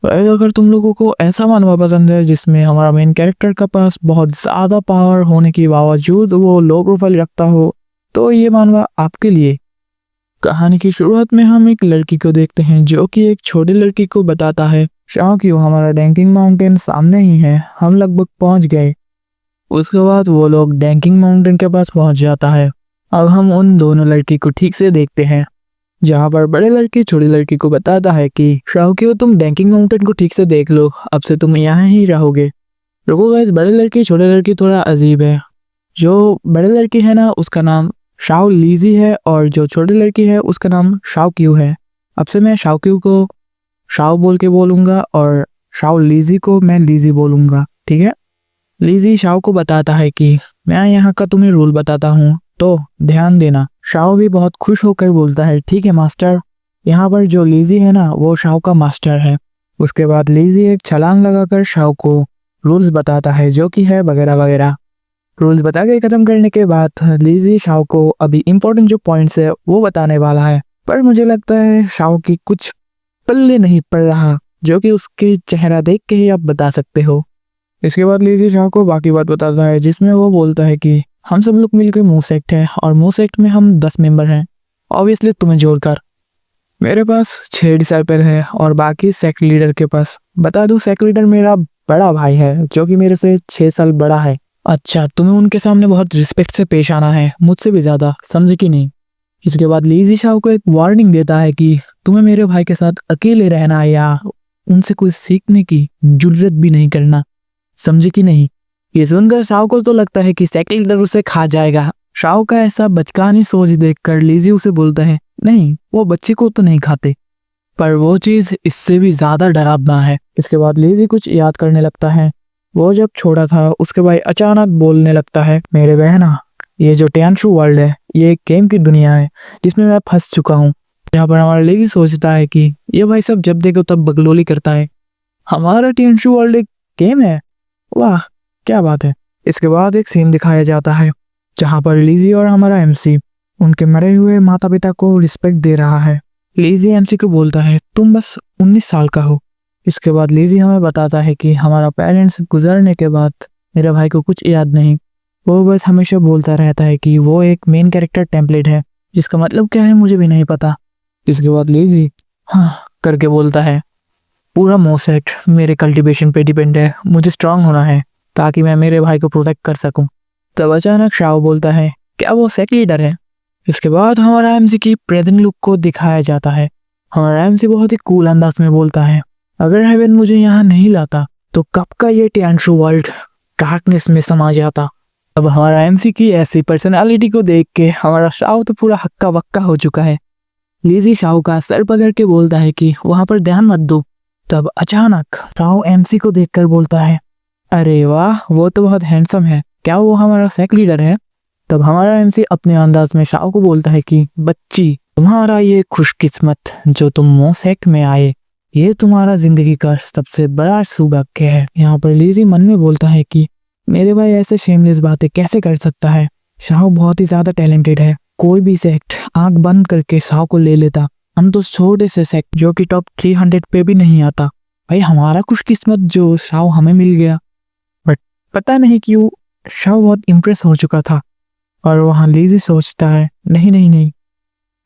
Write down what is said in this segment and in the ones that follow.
Guys अगर तुम लोगों को ऐसा मानवा पसंद है जिसमें हमारा मेन कैरेक्टर का पास बहुत ज़्यादा पावर होने के बावजूद वो लो प्रोफाइल रखता हो, तो ये मानवा आपके लिए। कहानी की शुरुआत में हम एक लड़की को देखते हैं जो कि एक छोटी लड़की को बताता है, क्यों हमारा डैंकिंग माउंटेन सामने ही है, हम लगभग पहुंच गए। उसके बाद वो लोग डैंकिंग माउंटेन के पास पहुंच जाता है। अब हम उन दोनों लड़की को ठीक से देखते हैं, जहाँ पर बड़े लड़की छोटी लड़की को बताता है कि क्यों तुम डैंकिंग माउंटेन को ठीक से देख लो, अब से तुम यहाँ ही रहोगे। रुको गाइस, बड़े लड़की छोटे लड़की थोड़ा अजीब है। जो बड़े लड़की है ना, उसका नाम शाओ लीजी है और जो छोटी लड़की है उसका नाम शाओ क्यू है। अब से मैं शाओ क्यू को शाओ बोल के बोलूँगा और शाओ लीजी को मैं लीजी बोलूँगा, ठीक है। लीजी शाओ को बताता है कि मैं यहाँ का तुम्हें रूल बताता हूँ, तो ध्यान देना। शाओ भी बहुत खुश होकर बोलता है, ठीक है मास्टर। यहाँ पर जो लीजी है ना, वो शाओ का मास्टर है। उसके बाद लीजी एक छलांग लगाकर शाओ को रूल्स बताता है, जो कि है वगैरह वगैरह। रूल्स बता के खत्म करने के बाद लीजी शाओ को अभी इम्पोर्टेंट जो पॉइंट्स है वो बताने वाला है, पर मुझे लगता है शाओ की कुछ पल्ले नहीं पड़ रहा, जो कि उसके चेहरा देख के ही आप बता सकते हो। इसके बाद लीजी शाह को बाकी बात बताता है, जिसमें वो बोलता है कि हम सब लोग मिलकर मूव सेक्ट है और मूव सेक्ट में हम 10 मेंबर हैं, ऑब्वियसली तुम्हें जोड़कर। मेरे पास 6 डिसाइपल है और बाकी सेक्ट लीडर के पास। बता दूं, सेक्ट लीडर मेरा बड़ा भाई है जो कि मेरे से 6 साल बड़ा है। अच्छा, तुम्हें उनके सामने बहुत रिस्पेक्ट से पेश आना है, मुझसे भी ज्यादा, समझे कि नहीं। इसके बाद लीजी शाह को एक वार्निंग देता है कि तुम्हें मेरे भाई के साथ अकेले रहना या उनसे कुछ सीखने की जुर्रत भी नहीं करना, समझे कि नहीं। ये सुनकर शाओ को तो लगता है कि सेक्ट लीडर उसे खा जाएगा। शाओ का ऐसा बचकानी सोच देखकर लीजी उसे बोलता है, नहीं, वो बच्चे को तो नहीं खाते, पर वो चीज इससे भी ज्यादा डरावना है। इसके बाद लीजी कुछ याद करने लगता है। वो जब छोटा था उसके भाई अचानक बोलने लगता है, मेरे बहना, ये जो टियानशु वर्ल्ड है ये एक गेम की दुनिया है जिसमें मैं फंस चुका हूँ। यहाँ पर हमारा लीजी सोचता है कि ये भाई सब जब देखो तब बगलोली करता है, हमारा टियानशु वर्ल्ड एक गेम है, वाह क्या बात है। इसके बाद एक सीन दिखाया जाता है जहाँ पर लीजी और हमारा एमसी उनके मरे हुए माता पिता को रिस्पेक्ट दे रहा है। लीजी एमसी को बोलता है, तुम बस 19 साल का हो। इसके बाद लीजी हमें बताता है कि हमारा पेरेंट्स गुजरने के बाद मेरे भाई को कुछ याद नहीं, वो बस हमेशा बोलता रहता है कि वो एक मेन कैरेक्टर टेम्पलेट है, जिसका मतलब क्या है मुझे भी नहीं पता। इसके बाद लीजी हाँ करके बोलता है, पूरा मोसेट मेरे कल्टीवेशन पे डिपेंड है, मुझे स्ट्रांग होना है ताकि मैं मेरे भाई को प्रोटेक्ट कर सकूं। तब अचानक शाओ बोलता है, क्या वो सेक्ट लीडर है। इसके बाद हमारा एमसी की प्रेजेंट लुक को दिखाया जाता है। हमारा एमसी बहुत ही कूल अंदाज में बोलता है, अगर हेवन मुझे यहाँ नहीं लाता तो कब का ये टियानशु वर्ल्ड डार्कनेस में समा जाता। अब हमारा एमसी की ऐसी पर्सनालिटी को देख के हमारा शाओ तो पूरा हक्का बक्का हो चुका है। लीजी शाओ का सर पकड़ के बोलता है कि वहां पर ध्यान मत दो। तब अचानक शाओ एमसी को देखकर बोलता है, अरे वाह, वो तो बहुत हैंडसम है, क्या वो हमारा सेक्ट लीडर है। तब हमारा एमसी अपने अंदाज में शाओ को बोलता है कि बच्ची, तुम्हारा ये खुशकिस्मत जो तुम मो सेक्ट में आए, ये तुम्हारा जिंदगी का सबसे बड़ा सौभाग्य है। यहाँ पर लीजी मन में बोलता है कि मेरे भाई ऐसे शेमलेस बातें कैसे कर सकता है। शाओ बहुत ही ज्यादा टैलेंटेड है, कोई भी सेक्ट आंख बंद करके शाओ को ले लेता। हम तो छोटे से सेक्ट जो कि टॉप 300 पे भी नहीं आता। भाई हमारा खुशकिस्मत जो शाओ हमें मिल गया। बट पता नहीं क्यों शाओ बहुत इम्प्रेस हो चुका था और वहाँ लीजी सोचता है, नहीं नहीं नहीं,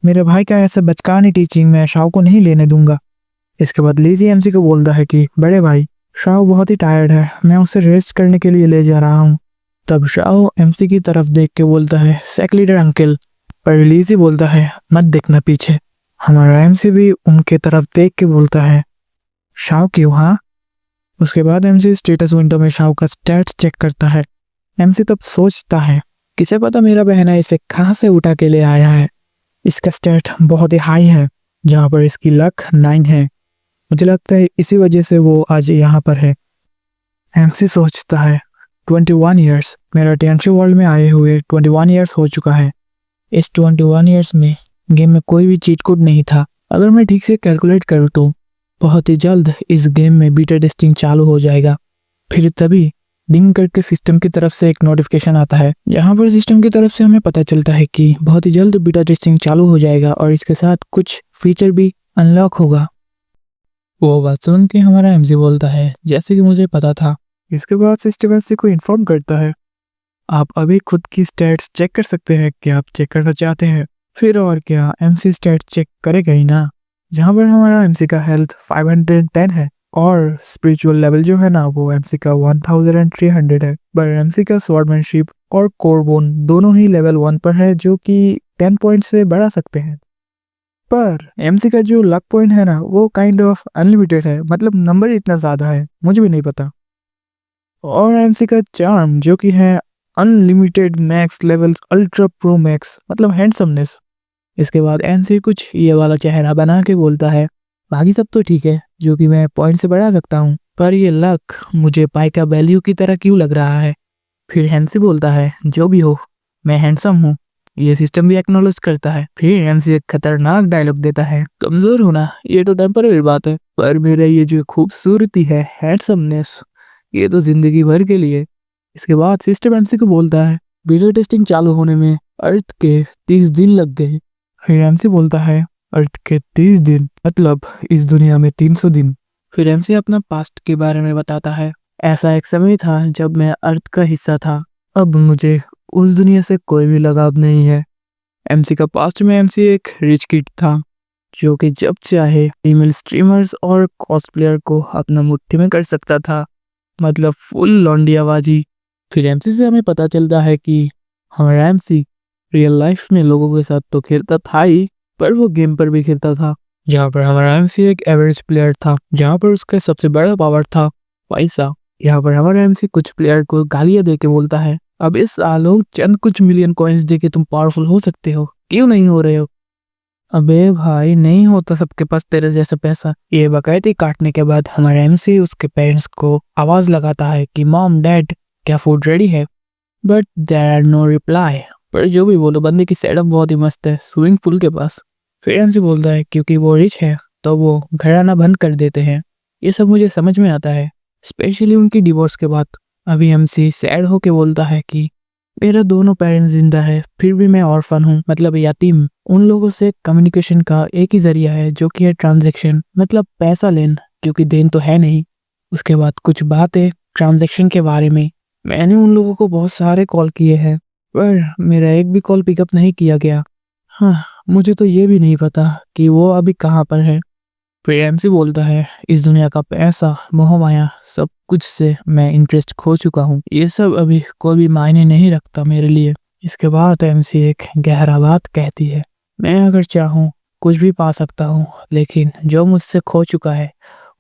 मेरे भाई का ऐसा बचकानी टीचिंग मैं शाओ को नहीं लेने दूंगा। इसके बाद लीजी एमसी को बोलता है कि बड़े भाई, शाओ बहुत ही टायर्ड है, मैं उसे रेस्ट करने के लिए ले जा रहा हूँ। तब शाओ एमसी की तरफ देख के बोलता है, सेक्ट लीडर अंकल, पर लीजी बोलता है, मत देखना पीछे। हमारा एमसी भी उनके तरफ देख के बोलता है, शाओ क्यों हाँ। उसके बाद एमसी स्टेटस विंडो में शाओ का स्टैट्स चेक करता है। एमसी तब सोचता है, किसे पता मेरा बहना इसे कहाँ से उठा के ले आया है, इसका स्टैट बहुत ही हाई है, जहाँ पर इसकी लक 9 है। मुझे लगता है इसी वजह से वो आज यहाँ पर है। एमसी सोचता है, 21 ईयर्स, मेरा टियानशु वर्ल्ड में आए हुए 21 ईयर्स हो चुका है। इस 21 ईयर्स में गेम में कोई भी चीट कोड नहीं था। अगर मैं ठीक से कैलकुलेट करूँ तो बहुत ही जल्द इस गेम में बीटा टेस्टिंग चालू हो जाएगा। फिर तभी डिंग करके सिस्टम की तरफ से एक नोटिफिकेशन आता है। यहाँ पर सिस्टम की तरफ से हमें पता चलता है कि बहुत ही जल्द बीटा टेस्टिंग चालू हो जाएगा और इसके साथ कुछ फीचर भी अनलॉक होगा। वो बात सुन के हमारा एमसी बोलता है जैसे कि मुझे पता था। इसके बाद सिस्टम एमसी को इन्फॉर्म करता है आप अभी खुद की स्टैट्स चेक कर सकते हैं कि आप चेक करना चाहते हैं। फिर और क्या, एमसी स्टैट चेक करेगा ही ना। जहाँ पर हमारा एमसी का हेल्थ 510 है और स्पिरिचुअल लेवल जो है ना वो एमसी का 1300 है। पर एमसी का स्वॉर्डमैनशिप और कोरबोन दोनों ही लेवल 1 पर है जो कि 10 पॉइंट से बढ़ा सकते हैं। पर एमसी का जो लक पॉइंट है ना वो काइंड ऑफ अनलिमिटेड है, मतलब नंबर इतना ज्यादा है मुझे भी नहीं पता। और एमसी का चार्म जो कि है unlimited max level ultra pro max, मतलब हैंडसमनेस। इसके बाद एमसी कुछ ये वाला चेहरा बना के बोलता है बाकी सब तो ठीक है जो कि मैं पॉइंट से बढ़ा सकता हूँ, पर ये लक मुझे पाई का वैल्यू की तरह क्यों लग रहा है। फिर एमसी बोलता है जो भी हो मैं हैंडसम हूँ, ये सिस्टम भी एक्नॉलेज करता है। फिर एमसी एक खतरनाक डायलॉग देता है कमजोर होना ये तो टेम्पररी बात है, पर मेरा ये जो खूबसूरती है हैंडसमनेस ये तो जिंदगी भर के लिए। इसके बाद सिस्टम एमसी को बोलता है बीटा टेस्टिंग चालू होने में अर्थ के 30 दिन लग गए। फिर एमसी बोलता है अर्थ के 30 दिन मतलब इस दुनिया में 300 दिन। फिर एमसी अपना पास्ट के बारे में बताता है ऐसा एक समय था जब मैं अर्थ का हिस्सा था, अब मुझे उस दुनिया से कोई भी लगाव नहीं है। एमसी का पास्ट में एमसी एक रिच किड था जो कि जब चाहे फीमेल स्ट्रीमर्स और कॉस्प्लेयर को अपना मुट्ठी में कर सकता था, मतलब फुल लौंडियाबाजी। फिर एमसी से हमें पता चलता है कि हमारा एमसी रियल लाइफ में लोगों के साथ तो खेलता था ही, पर वो गेम पर भी खेलता था जहाँ पर हमारा एमसी एक एवरेज प्लेयर था, जहाँ पर उसका सबसे बड़ा पावर था पैसा। यहाँ पर हमारा एमसी कुछ प्लेयर को गालियां दे के बोलता है अब इस लोग चंद कुछ मिलियन कॉइन्स दे के तुम पावरफुल हो सकते हो, क्यों नहीं हो रहे हो। अबे भाई नहीं होता सबके पास तेरे जैसा पैसा। ये बकायदे काटने के बाद हमारा एमसी उसके पेरेंट्स को आवाज लगाता है कि मॉम डैड क्या फूड रेडी है, but there are no reply. पर जो भी बोलो बंदे की सेटअप बहुत ही मस्त है स्विमिंग पूल के पास। फिर एमसी बोलता है क्योंकि वो रिच है तो वो घर आना बंद कर देते हैं। ये सब मुझे समझ में आता है, स्पेशली उनकी डिवोर्स के बाद। अभी एमसी सैड होके बोलता है कि मेरा दोनों पेरेंट्स जिंदा है फिर भी मैं ऑर्फन हूँ, मतलब यतीम। उन लोगों से कम्युनिकेशन का एक ही जरिया है जो कि है ट्रांजैक्शन, मतलब पैसा लेना, क्योंकि देन तो है नहीं। उसके बाद कुछ बातें ट्रांजैक्शन के बारे में। मैंने उन लोगों को बहुत सारे कॉल किए हैं पर मेरा एक भी कॉल पिकअप नहीं किया गया। हाँ, मुझे तो ये भी नहीं पता कि वो अभी कहाँ पर है। फिर एमसी बोलता है इस दुनिया का पैसा मोह माया सब कुछ से मैं इंटरेस्ट खो चुका हूँ, ये सब अभी कोई भी मायने नहीं रखता मेरे लिए। इसके बाद एमसी एक गहरा बात कहती है मैं अगर चाहूँ कुछ भी पा सकता हूँ, लेकिन जो मुझसे खो चुका है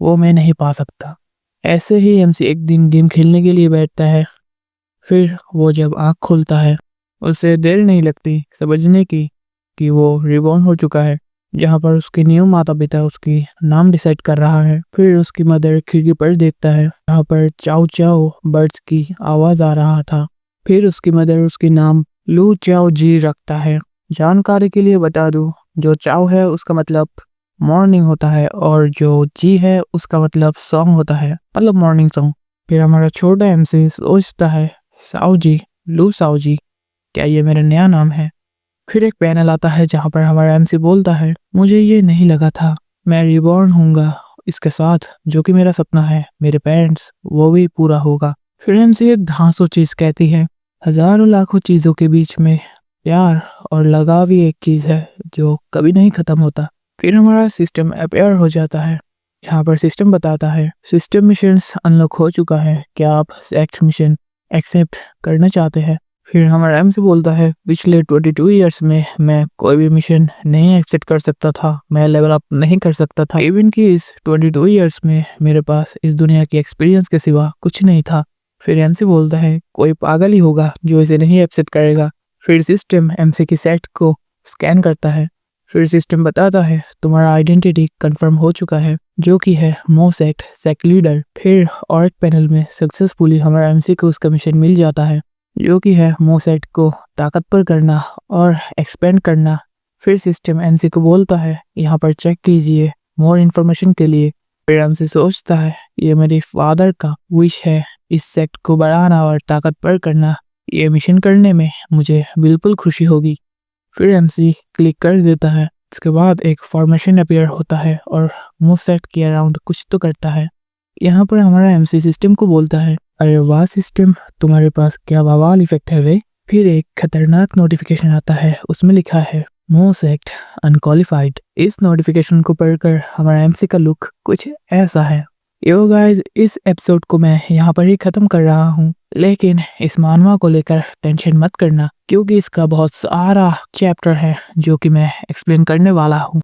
वो मैं नहीं पा सकता। ऐसे ही एमसी एक दिन गेम खेलने के लिए बैठता है। फिर वो जब आँख खोलता है उसे देर नहीं लगती समझने की कि वो रिबॉर्न हो चुका है, जहाँ पर उसके न्यू माता पिता उसकी नाम डिसाइड कर रहा है। फिर उसकी मदर खिड़की पर देखता है जहाँ पर चाओ चाओ बर्ड्स की आवाज आ रहा था। फिर उसकी मदर उसकी नाम लू चाओ जी रखता है। जानकारी के लिए बता दूं, जो चाओ है उसका मतलब मॉर्निंग होता है और जो जी है उसका मतलब सॉन्ग होता है, मतलब मॉर्निंग सॉन्ग। फिर हमारा छोटा एमसी सोचता है साओ जी, लू साओ जी, क्या ये मेरा नया नाम है। फिर एक पैनल आता है जहाँ पर हमारा एमसी बोलता है मुझे ये नहीं लगा था मैं रिबॉर्न होऊंगा, इसके साथ जो कि मेरा सपना है मेरे पेरेंट्स वो भी पूरा होगा। फिर एमसी एक धांसू चीज कहती है हजारों लाखों चीजों के बीच में प्यार और लगाव ही एक चीज है जो कभी नहीं खत्म होता। फिर हमारा सिस्टम अपेयर हो जाता है जहाँ पर सिस्टम बताता है सिस्टम मिशंस अनलॉक हो चुका है, क्या आप सेक्स मिशन एक्सेप्ट करना चाहते हैं। फिर हमारा एमसी बोलता है पिछले 22 ईयर्स में मैं कोई भी मिशन नहीं एक्सेप्ट कर सकता था, मैं लेवल अप नहीं कर सकता था, इवन कि इस 22 ईयर्स में मेरे पास इस दुनिया की एक्सपीरियंस के सिवा कुछ नहीं था। फिर एमसी बोलता है कोई पागल ही होगा जो इसे नहीं एक्सेप्ट करेगा। फिर सिस्टम एमसी की सेट को स्कैन करता है। फिर सिस्टम बताता है तुम्हारा आइडेंटिटी कंफर्म हो चुका है जो कि है मोसेट सेक लीडर। फिर ऑर्ट पैनल में सक्सेसफुली हमारा एमसी को उसका मिशन मिल जाता है जो कि है मोसेट को ताकतवर करना और एक्सपेंड करना। फिर सिस्टम एमसी को बोलता है यहाँ पर चेक कीजिए मोर इन्फॉर्मेशन के लिए। फिर एमसी सोचता है ये मेरे फादर का विश है, इस सेक्ट को बढ़ाना और ताकतवर करना, ये मिशन करने में मुझे बिल्कुल खुशी होगी। फिर एमसी क्लिक कर देता है। इसके बाद एक फॉर्मेशन अपीयर होता है और मुंह सेट के अराउंड कुछ तो करता है। यहाँ पर हमारा एमसी सिस्टम को बोलता है, अरे वाह सिस्टम, तुम्हारे पास क्या बवाल इफेक्ट है वे। फिर एक खतरनाक नोटिफिकेशन आता है, उसमें लिखा है मोस एक्ट अनक्वालिफाइड। इस नोटिफिकेशन को पढ़कर हमारा एमसी का लुक कुछ ऐसा है। यो गाइस, इस एपिसोड को मैं यहाँ पर ही खत्म कर रहा हूँ, लेकिन इस मानवा को लेकर टेंशन मत करना, क्योंकि इसका बहुत सारा चैप्टर है जो कि मैं एक्सप्लेन करने वाला हूँ।